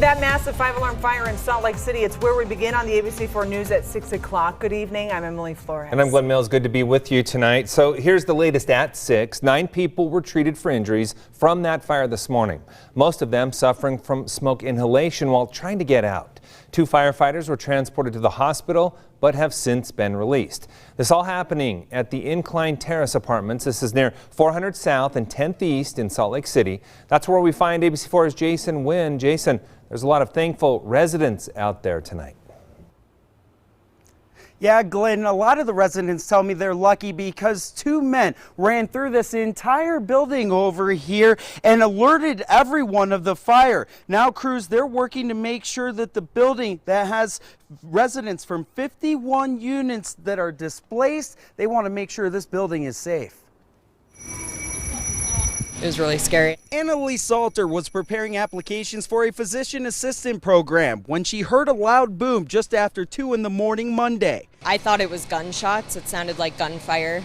That massive 5-alarm fire in Salt Lake City, it's where we begin on the ABC4 News at 6 o'clock. Good evening, I'm Emily Flores. And I'm Glenn Mills, good to be with you tonight. So here's the latest at 6. 9 people were treated for injuries from that fire this morning. Most of them suffering from smoke inhalation while trying to get out. 2 firefighters were transported to the hospital, but have since been released. This all happening at the Incline Terrace Apartments. This is near 400 South and 10th East in Salt Lake City. That's where we find ABC4's Jason Wynn. Jason, there's a lot of thankful residents out there tonight. Yeah, Glenn, a lot of the residents tell me they're lucky because 2 men ran through this entire building over here and alerted everyone of the fire. Now crews, they're working to make sure that the building that has residents from 51 units that are displaced, they want to make sure this building is safe. It was really scary. Annalie Salter was preparing applications for a physician assistant program when she heard a loud boom just after 2 in the morning Monday. I thought it was gunshots. It sounded like gunfire.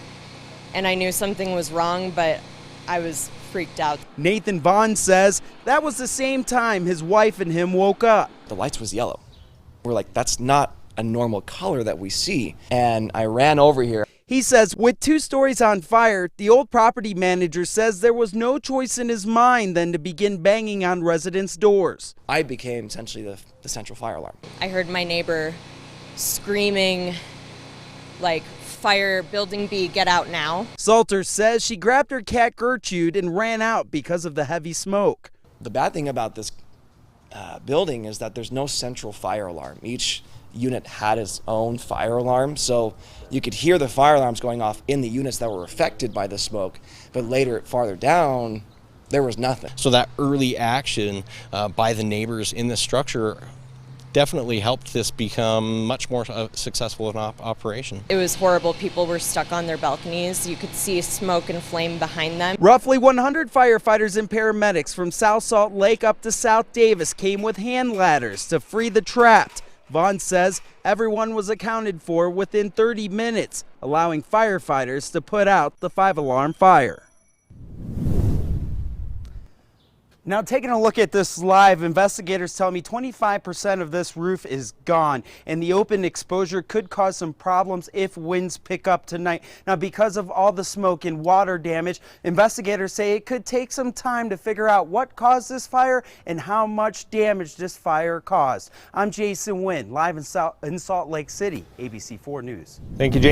And I knew something was wrong, but I was freaked out. Nathan Vaughn says that was the same time his wife and him woke up. The lights was yellow. We're like, that's not a normal color that we see. And I ran over here. He says with 2 stories on fire, the old property manager says there was no choice in his mind than to begin banging on residents' doors. I became essentially the central fire alarm. I heard my neighbor screaming like, "Fire, building B, get out now." Salter says she grabbed her cat Gertrude and ran out because of the heavy smoke. The bad thing about this building is that there's no central fire alarm. Each unit had its own fire alarm, so you could hear the fire alarms going off in the units that were affected by the smoke, but later, farther down, there was nothing. So that early action by the neighbors in the structure definitely helped this become much more successful an operation. It was horrible. People were stuck on their balconies. You could see smoke and flame behind them. Roughly 100 firefighters and paramedics from South Salt Lake up to South Davis came with hand ladders to free the trapped. Vaughn says everyone was accounted for within 30 minutes, allowing firefighters to put out the 5-alarm fire. Now, taking a look at this live, investigators tell me 25% of this roof is gone, and the open exposure could cause some problems if winds pick up tonight. Now, because of all the smoke and water damage, investigators say it could take some time to figure out what caused this fire and how much damage this fire caused. I'm Jason Wynn, live in Salt Lake City, ABC4 News. Thank you, Jason.